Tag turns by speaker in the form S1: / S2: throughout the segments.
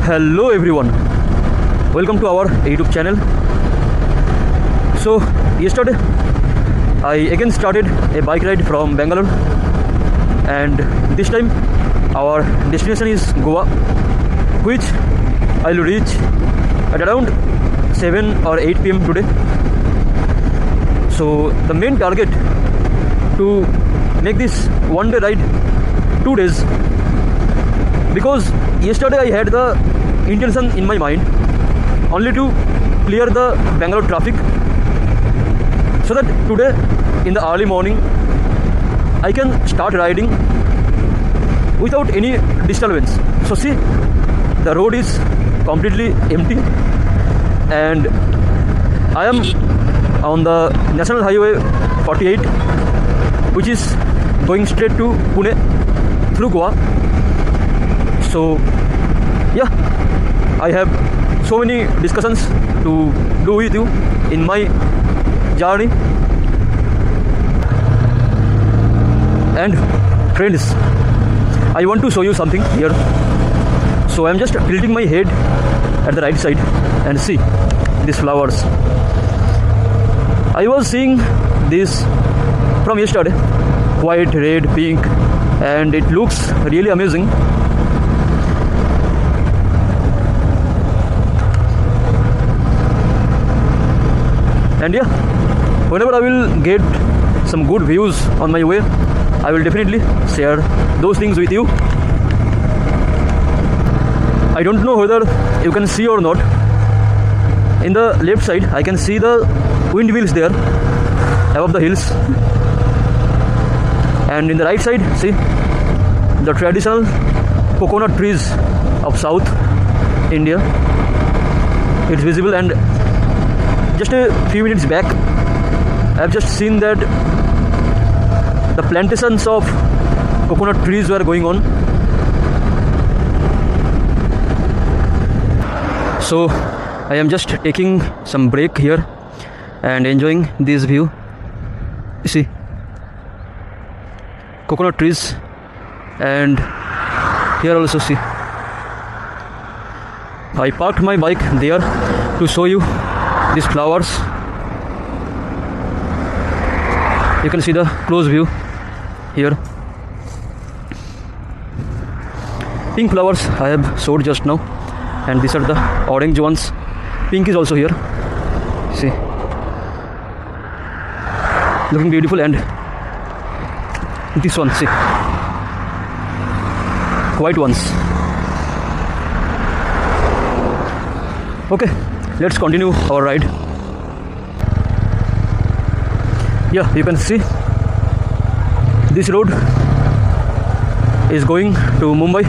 S1: Hello everyone, welcome to our YouTube channel. So yesterday I again started a bike ride from Bangalore, and this time our destination is Goa, which I will reach at around 7 or 8 p.m. today. So the main target to make this one day ride 2 days, because yesterday I had the intention in my mind only to clear the Bangalore traffic, so that today in the early morning I can start riding without any disturbance. So see, the road is completely empty and I am on the National Highway 48, which is going straight to Pune through Goa. So yeah, I have so many discussions to do with you in my journey. And friends, I want to show you something here. So I am just tilting my head at the right side and see these flowers. I was seeing this from yesterday, white, red, pink, and it looks really amazing. And yeah, whenever I will get some good views on my way, I will definitely share those things with you. I don't know whether you can see or not. In the left side, I can see the windmills there above the hills. And in the right side, see the traditional coconut trees of South India. It's visible, and just a few minutes back I have just seen that the plantations of coconut trees were going on. So I am just taking some break here and enjoying this view. You see coconut trees, and here also see. I parked my bike there to show you these flowers. You can see the close view here. Pink flowers I have showed just now, and these are the orange ones. Pink is also here. See, looking beautiful. And this one, see, white ones. Okay, let's continue our ride. Yeah, you can see this road is going to Mumbai,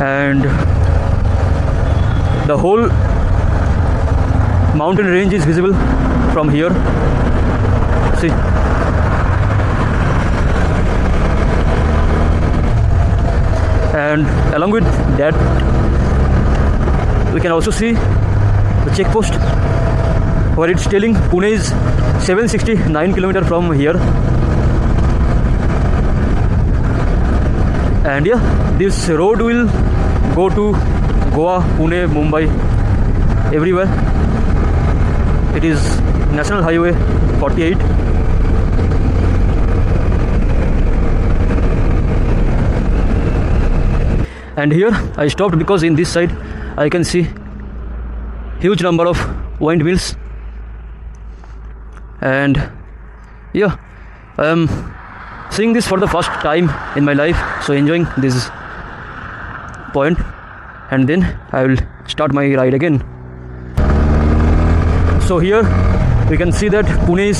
S1: and the whole mountain range is visible from here. See, and along with that we can also see the check post, where it's telling Pune is 769 km from here. And yeah, this road will go to Goa, Pune, Mumbai, everywhere. It is National Highway 48. And here I stopped because in this side I can see huge number of windmills. And yeah, I am seeing this for the first time in my life, so enjoying this point, and then I will start my ride again. So here we can see that Pune is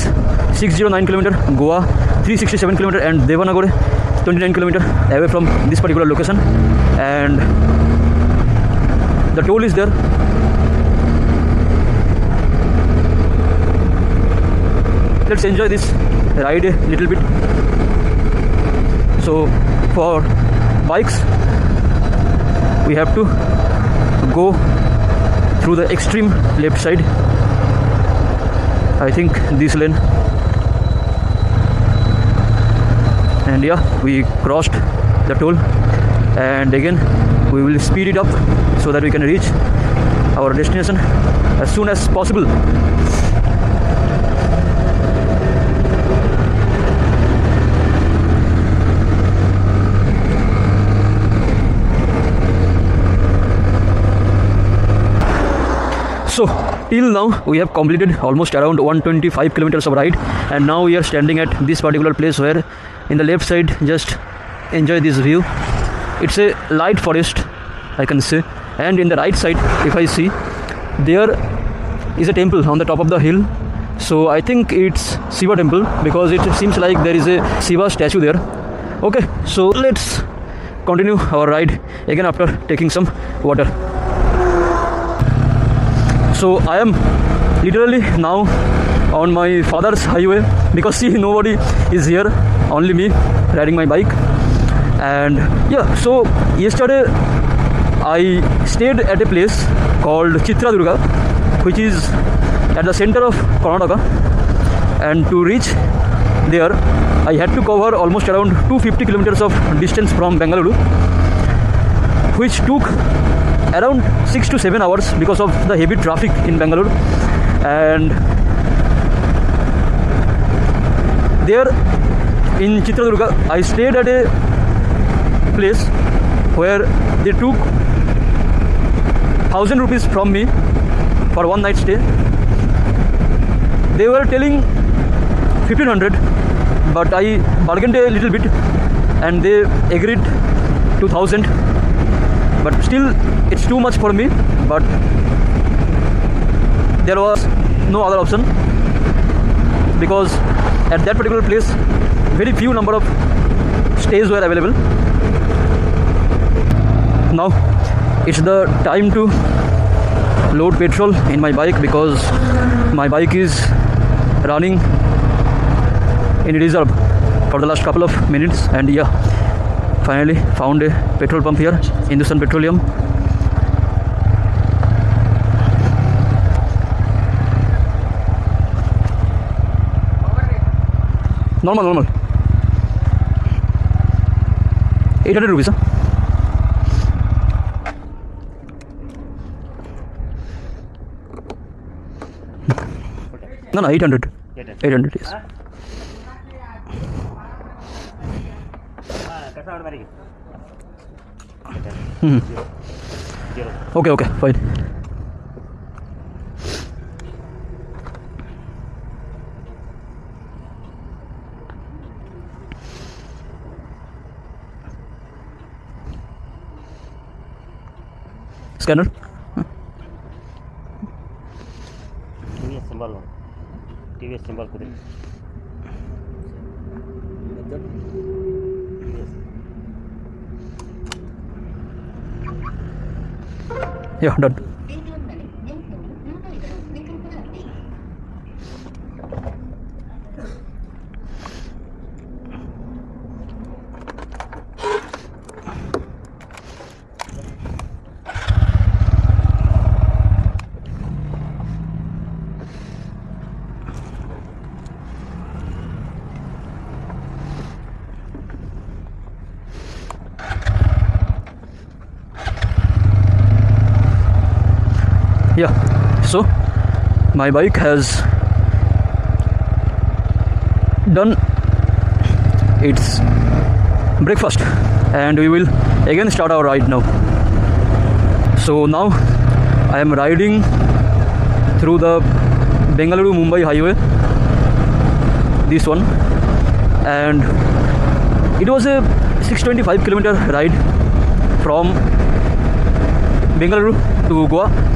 S1: 609 km, Goa 367 km, and Devanagare 29 km away from this particular location, and the toll is there. Let's enjoy this ride a little bit. So for bikes, we have to go through the extreme left side. I think this lane. And yeah, we crossed the toll, and again we will speed it up so that we can reach our destination as soon as possible. So till now we have completed almost around 125 kilometers of ride, and now we are standing at this particular place where in the left side, just enjoy this view. It's a light forest, I can say, and in the right side, if I see, there is a temple on the top of the hill. So I think it's Shiva temple because it seems like there is a Shiva statue there. Okay, so let's continue our ride again after taking some water. So I am literally now on my father's highway because see, nobody is here, only me riding my bike. And yeah, so yesterday I stayed at a place called Chitradurga, which is at the center of Karnataka, and to reach there I had to cover almost around 250 kilometers of distance from Bengaluru, which took around 6 to 7 hours because of the heavy traffic in Bengaluru. And there in Chitradurga I stayed at a place where they took 1,000 rupees from me for one night stay. They were telling 1,500, but I bargained a little bit and they agreed to 1,000. But still it's too much for me, but there was no other option because at that particular place very few number of stays were available. Now it's the time to load petrol in my bike because my bike is running in reserve for the last couple of minutes. And yeah, finally found a petrol pump here, Hindustan Petroleum. Normal 800 rupees, huh? No, 800. 800, yes. Okay, fine. Scanner.
S2: TVS symbol kudri.
S1: Yeah, done. Yeah, so my bike has done its breakfast and we will again start our ride now. So now I am riding through the Bengaluru Mumbai highway, this one, and it was a 625 kilometer ride from Bengaluru to Goa.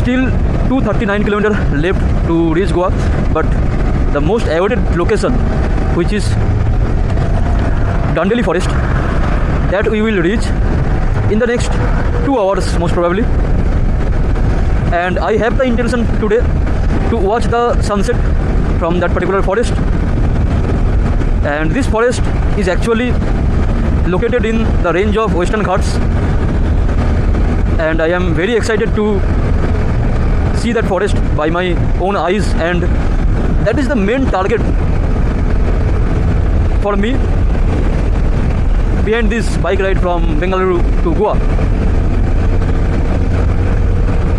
S1: Still 239 kilometers left to reach Goa, but the most awaited location, which is Dandeli Forest, that we will reach in the next 2 hours most probably. And I have the intention today to watch the sunset from that particular forest. And this forest is actually located in the range of Western Ghats, and I am very excited to see that forest by my own eyes, and that is the main target for me behind this bike ride from Bengaluru to Goa.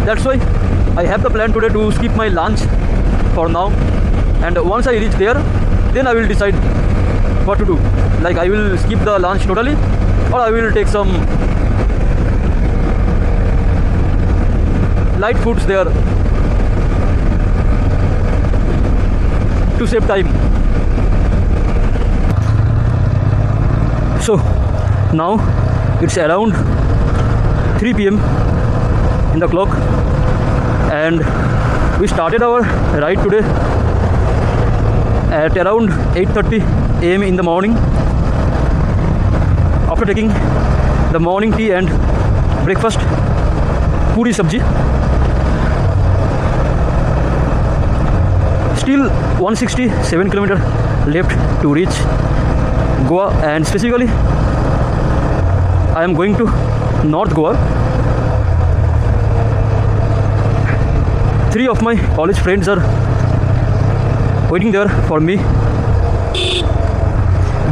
S1: That's why I have the plan today to skip my lunch for now, and once I reach there, then I will decide what to do. Like I will skip the lunch totally, or I will take some light foods there to save time. So now it's around 3 p.m. in the clock, and we started our ride today at around 8:30 a.m. in the morning, after taking the morning tea and breakfast, puri sabji. Still 167 km left to reach Goa, and specifically I am going to North Goa. 3 of my college friends are waiting there for me.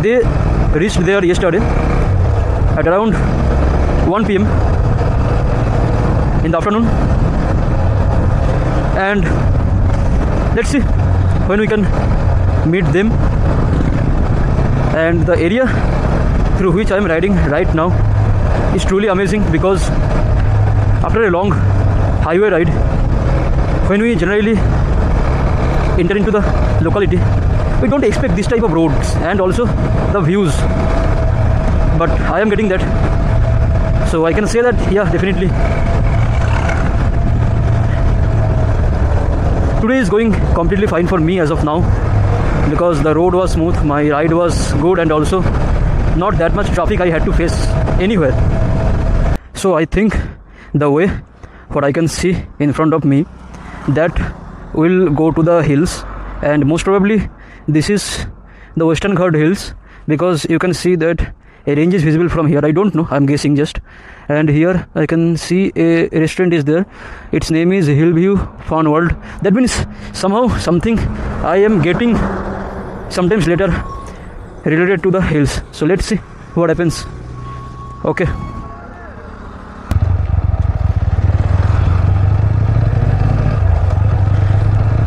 S1: They reached there yesterday at around 1 p.m. in the afternoon, and let's see when we can meet them. And the area through which I am riding right now is truly amazing, because after a long highway ride, when we generally enter into the locality, we don't expect this type of roads and also the views, but I am getting that. So I can say that, yeah, definitely today is going completely fine for me as of now, because the road was smooth, my ride was good, and also not that much traffic I had to face anywhere. So I think the way what I can see in front of me, that will go to the hills, and most probably this is the Western Ghat hills, because you can see that a range is visible from here. I don't know, I'm guessing just. And here I can see a restaurant is there. Its name is Hillview Fun World. That means somehow something I am getting sometimes later related to the hills. So let's see what happens. Okay.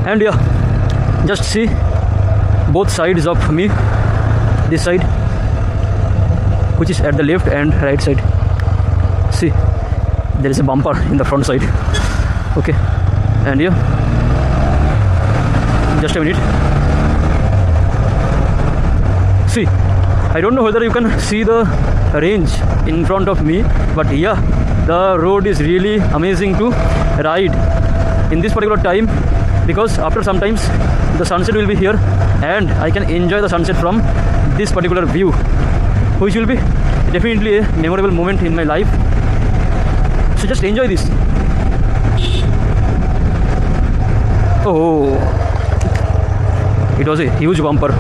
S1: And yeah, just see both sides of me. This side, which is at the left, and right side. See, there is a bumper in the front side. Okay, and yeah, just a minute. See, I don't know whether you can see the range in front of me, but yeah, the road is really amazing to ride in this particular time, because after some times the sunset will be here, and I can enjoy the sunset from this particular view, which will be definitely a memorable moment in my life. So just enjoy this. Oh, it was a huge bumper.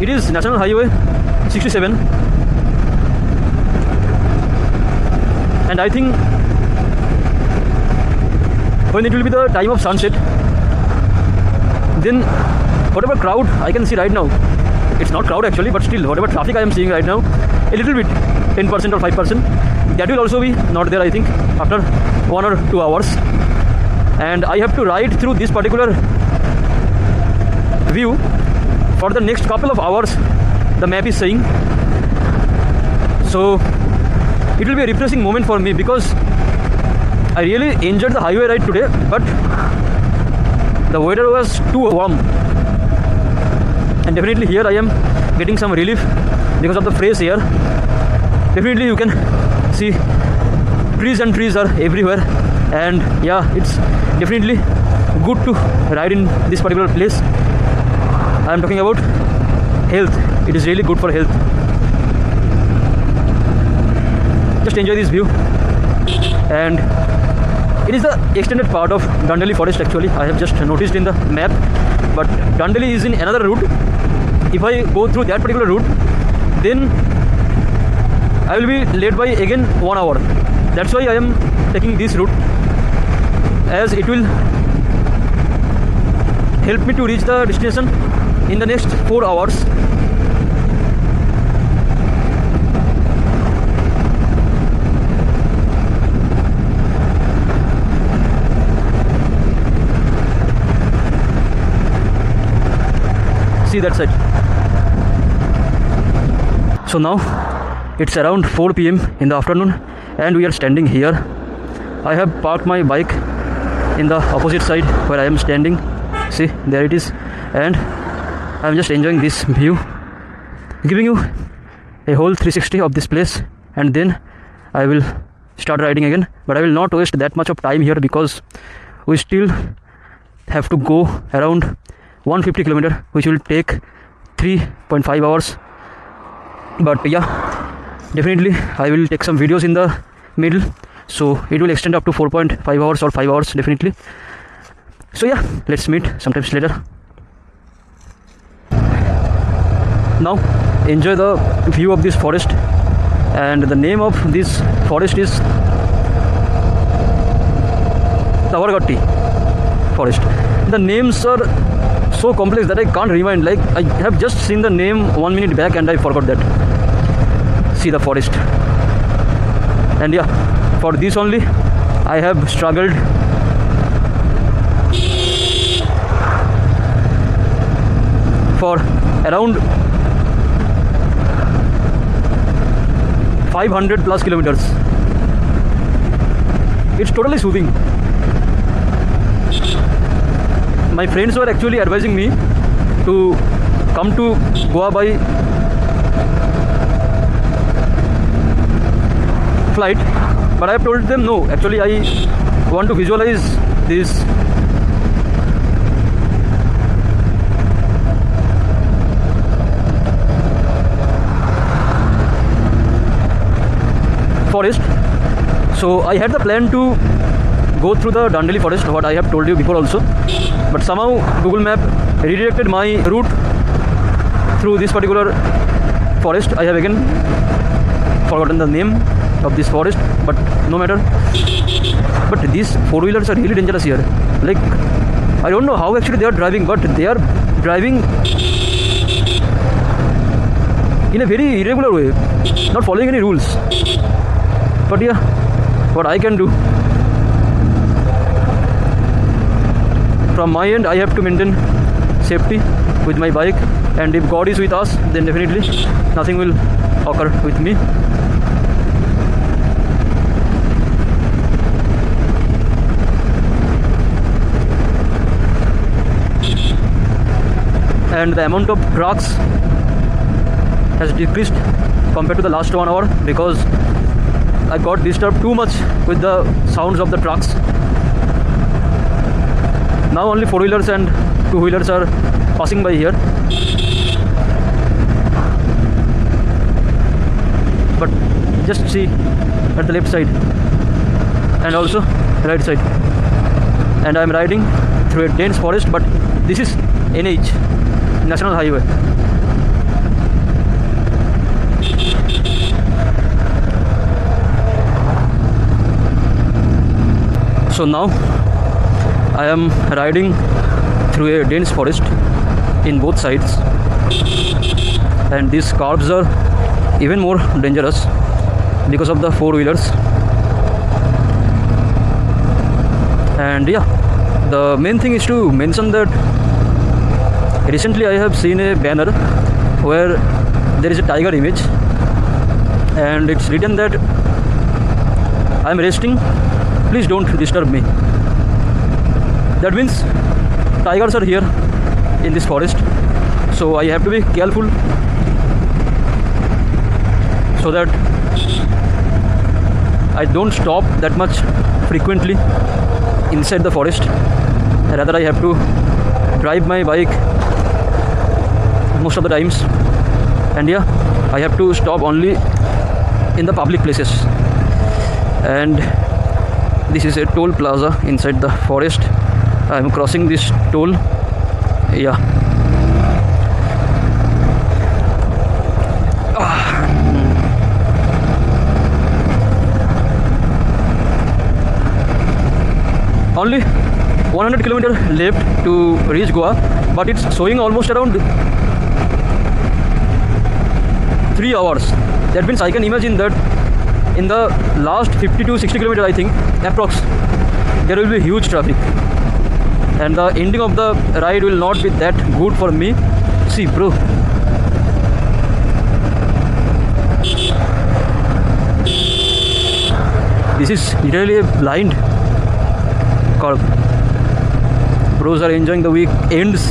S1: It is National Highway 67, and I think when it will be the time of sunset, then whatever crowd I can see right now, it's not crowd actually, but still whatever traffic I am seeing right now, a little bit, 10% or 5%, that will also be not there, I think, after 1 or 2 hours. And I have to ride through this particular view for the next couple of hours, the map is saying. So it will be a refreshing moment for me, because I really enjoyed the highway ride today, but the weather was too warm, and definitely here I am getting some relief because of the fresh air. Definitely you can see trees, and trees are everywhere, and yeah, it's definitely good to ride in this particular place. I am talking about health. It is really good for health. Just enjoy this view. And it is the extended part of Dandeli forest actually. I have just noticed in the map, but Dandeli is in another route. If I go through that particular route, then I will be late by again 1 hour. That's why I am taking this route, as it will help me to reach the destination in the next 4 hours. See that side. So now it's around 4 p.m. in the afternoon and we are standing here. I have parked my bike in the opposite side where I am standing. See, there it is, and I am just enjoying this view, giving you a whole 360 of this place, and then I will start riding again. But I will not waste that much of time here because we still have to go around 150 kilometer, which will take 3.5 hours. But yeah, definitely I will take some videos in the middle, so it will extend up to 4.5 hours or 5 hours definitely. So yeah, let's meet sometimes later. Now enjoy the view of this forest, and the name of this forest is Tawargatti forest. The names are so complex that I can't remind. Like, I have just seen the name 1 minute back and I forgot that. See the forest. And yeah, for this only I have struggled for around 500 plus kilometers. It's totally soothing. My friends were actually advising me to come to Goa by flight, but I have told them no. Actually, I want to visualize this forest. So I had the plan to go through the Dandeli forest, what I have told you before also, but somehow Google Map redirected my route through this particular forest. I have again forgotten the name of this forest, but no matter. But these four-wheelers are really dangerous here. Like, I don't know how actually they are driving, but they are driving in a very irregular way, not following any rules. But yeah, what I can do from my end, I have to maintain safety with my bike, and if God is with us, then definitely nothing will occur with me. And the amount of trucks has decreased compared to the last 1 hour because I got disturbed too much with the sounds of the trucks. Now only four-wheelers and two-wheelers are passing by here. But just see at the left side and also right side. And I am riding through a dense forest, but this is NH, National Highway. So now I am riding through a dense forest in both sides, and these curves are even more dangerous because of the four-wheelers. And yeah, the main thing is to mention that recently I have seen a banner where there is a tiger image and it's written that I am resting, please don't disturb me. That means tigers are here in this forest, so I have to be careful so that I don't stop that much frequently inside the forest. Rather, I have to drive my bike most of the times, and yeah, I have to stop only in the public places. And this is a toll plaza inside the forest. I am crossing this toll. Yeah. Only 100 kilometers left to reach Goa, but it's showing almost around 3 hours. That means I can imagine that in the last 50 to 60 kilometers, I think, approx, there will be huge traffic. And the ending of the ride will not be that good for me. See, bro. This is literally a blind curve. Bros are enjoying the weekends,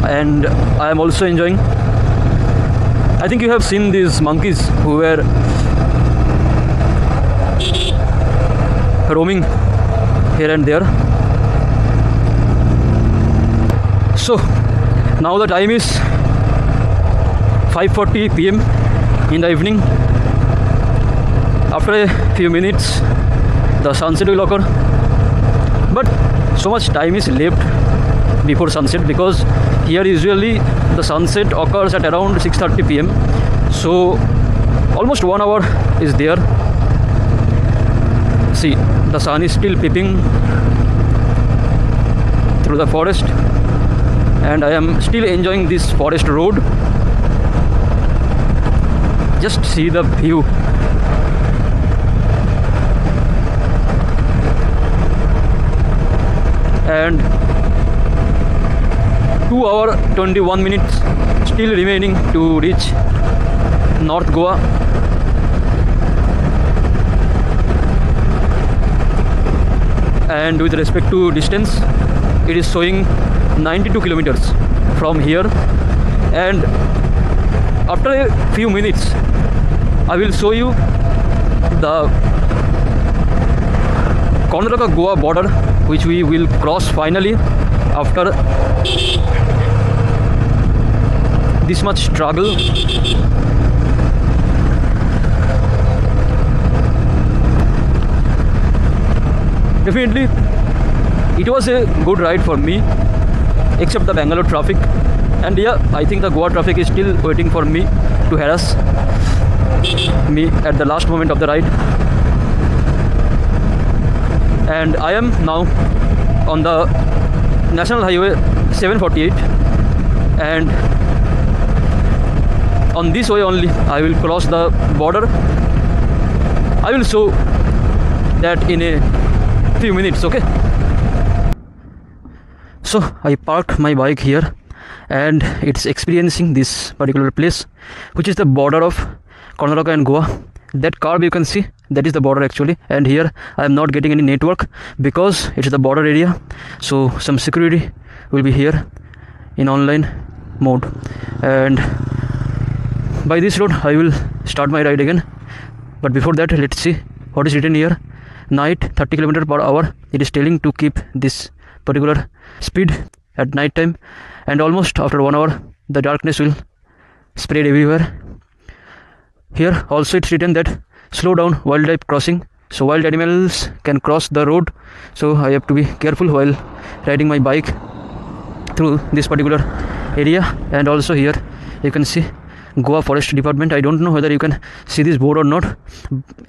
S1: and I am also enjoying. I think you have seen these monkeys who were roaming here and there. So now the time is 5:40 p.m. in the evening. After a few minutes, the sunset will occur, but so much time is left before sunset, because here usually the sunset occurs at around 6:30 p.m. So almost 1 hour is there. See, the sun is still peeping through the forest, and I am still enjoying this forest road. Just see the view. And 2 hours 21 minutes still remaining to reach North Goa. And with respect to distance, it is showing 92 kilometers from here. And after a few minutes, I will show you the Karnataka Goa border, which we will cross finally after this much struggle. Definitely it was a good ride for me, except the Bangalore traffic. And yeah, I think the Goa traffic is still waiting for me to harass me at the last moment of the ride. And I am now on the National Highway 748, and on this way only I will cross the border. I will show that in a few minutes, okay? So I parked my bike here, and it's experiencing this particular place, which is the border of Karnataka and Goa. That curve you can see, that is the border actually. And here I am not getting any network because it's the border area, so some security will be here in online mode. And by this road I will start my ride again. But before that, let's see what is written here. Night 30 km per hour. It is telling to keep this particular speed at night time, and almost after 1 hour the darkness will spread everywhere. Here also it's written that slow down wildlife crossing, so wild animals can cross the road, so I have to be careful while riding my bike through this particular area. And also here you can see Goa Forest Department. I don't know whether you can see this board or not.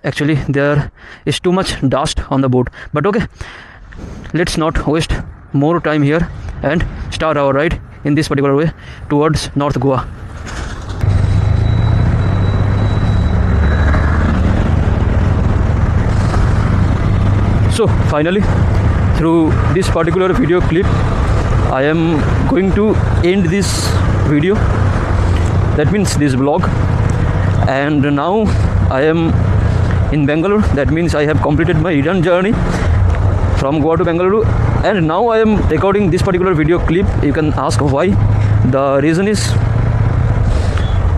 S1: Actually there is too much dust on the board, but okay, let's not waste more time here and start our ride in this particular way towards North Goa. So finally, through this particular video clip, I am going to end this video, that means this vlog. And now I am in Bangalore. That means I have completed my return journey from Goa to Bangalore, and now I am recording this particular video clip. You can ask why. The reason is,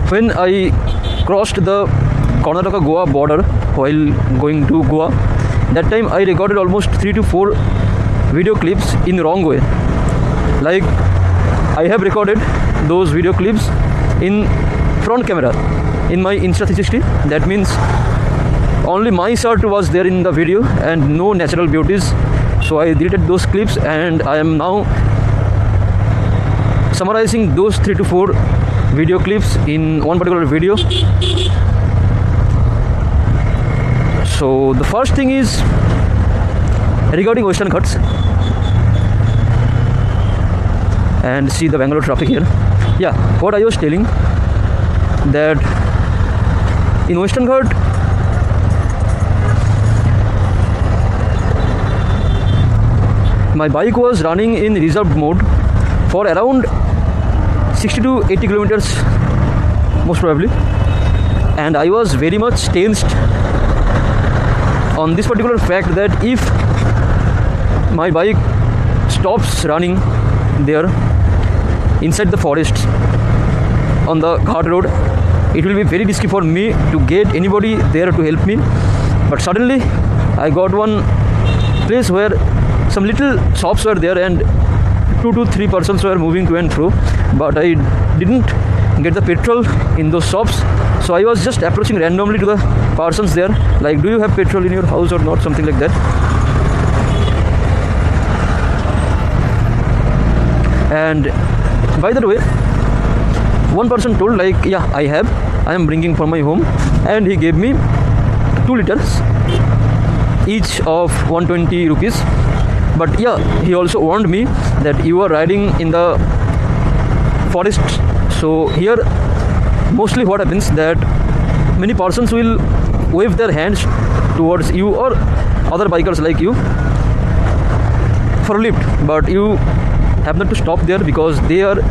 S1: when I crossed the Karnataka Goa border while going to Goa, that time I recorded almost 3 to 4 video clips in wrong way. Like, I have recorded those video clips in front camera in my Insta360. That means only my shirt was there in the video and no natural beauties. So I deleted those clips, and I am now summarizing those 3 to 4 video clips in one particular video. So the first thing is regarding Western Ghats. and see the Bangalore traffic here. Yeah, what I was telling, that in Western Ghat my bike was running in reserved mode for around 60 to 80 kilometers most probably, and I was very much tensed on this particular fact that if my bike stops running there inside the forest on the Ghat road, it will be very risky for me to get anybody there to help me. But suddenly I got one place where some little shops were there and 2 to 3 persons were moving to and fro, but I didn't get the petrol in those shops, so I was just approaching randomly to the persons there, like, do you have petrol in your house or not, something like that. And by the way, one person told, like, yeah, I am bringing from my home, and he gave me 2 liters each of 120 rupees. But yeah, he also warned me that you are riding in the forest, so here mostly what happens that many persons will wave their hands towards you or other bikers like you for a lift, but you have not to stop there because they are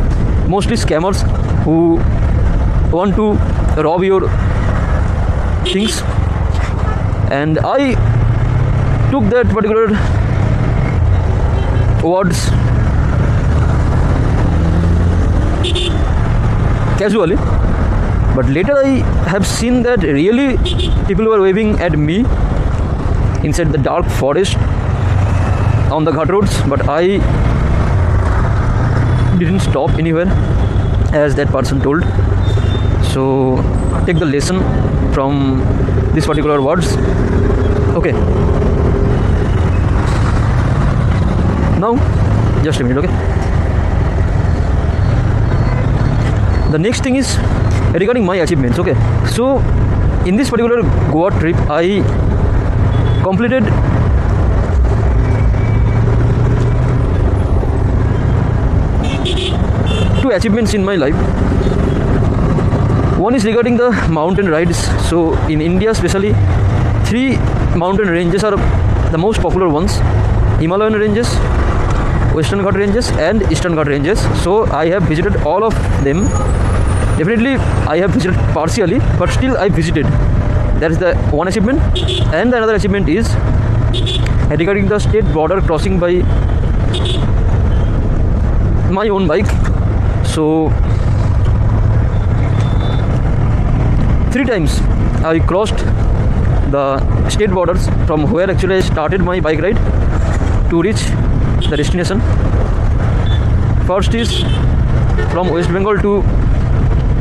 S1: mostly scammers who want to rob your things. And I took that particular words casually, but later I have seen that really people were waving at me inside the dark forest on the Ghat roads, but I didn't stop anywhere as that person told. So take the lesson from this particular words. Okay, now just a minute. Okay, the next thing is regarding my achievements. Okay, so in this particular Goa trip I completed two achievements in my life. One is regarding the mountain rides. So in India especially, 3 mountain ranges are the most popular ones: Himalayan ranges, Western Ghat ranges and Eastern Ghat ranges. So I have visited all of them. Definitely I have visited partially, but still I visited. That is the one achievement. And the another achievement is regarding the state border crossing by my own bike. So 3 times I crossed the state borders from where actually I started my bike ride to reach the destination. First is from West Bengal to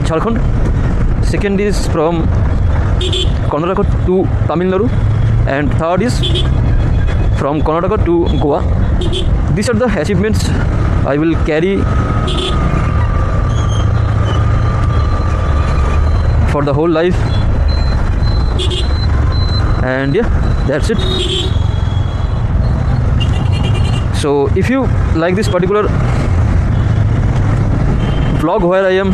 S1: Jharkhand. Second is from Karnataka to Tamil Nadu, and third is from Karnataka to Goa. These are the achievements I will carry for the whole life. And yeah, that's it. So if you like this particular vlog where I am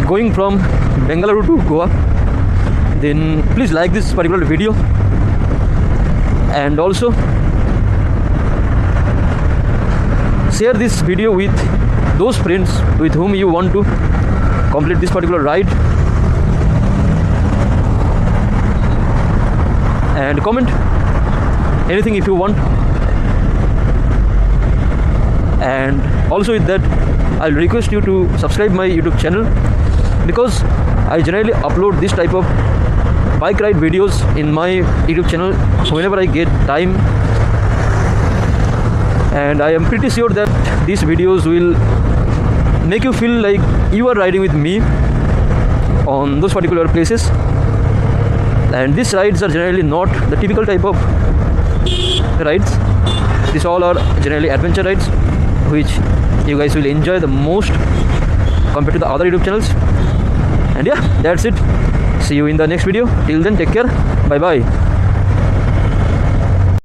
S1: going from Bengaluru to Goa, then please like this particular video, and also share this video with those friends with whom you want to complete this particular ride, and comment anything if you want. And also with that, I'll request you to subscribe my YouTube channel, because I generally upload this type of bike ride videos in my YouTube channel whenever I get time, and I am pretty sure that these videos will make you feel like you are riding with me on those particular places. And these rides are generally not the typical type of rides. These all are generally adventure rides, which you guys will enjoy the most compared to the other YouTube channels. And yeah, that's it. See you in the next video. Till then, take care. Bye bye.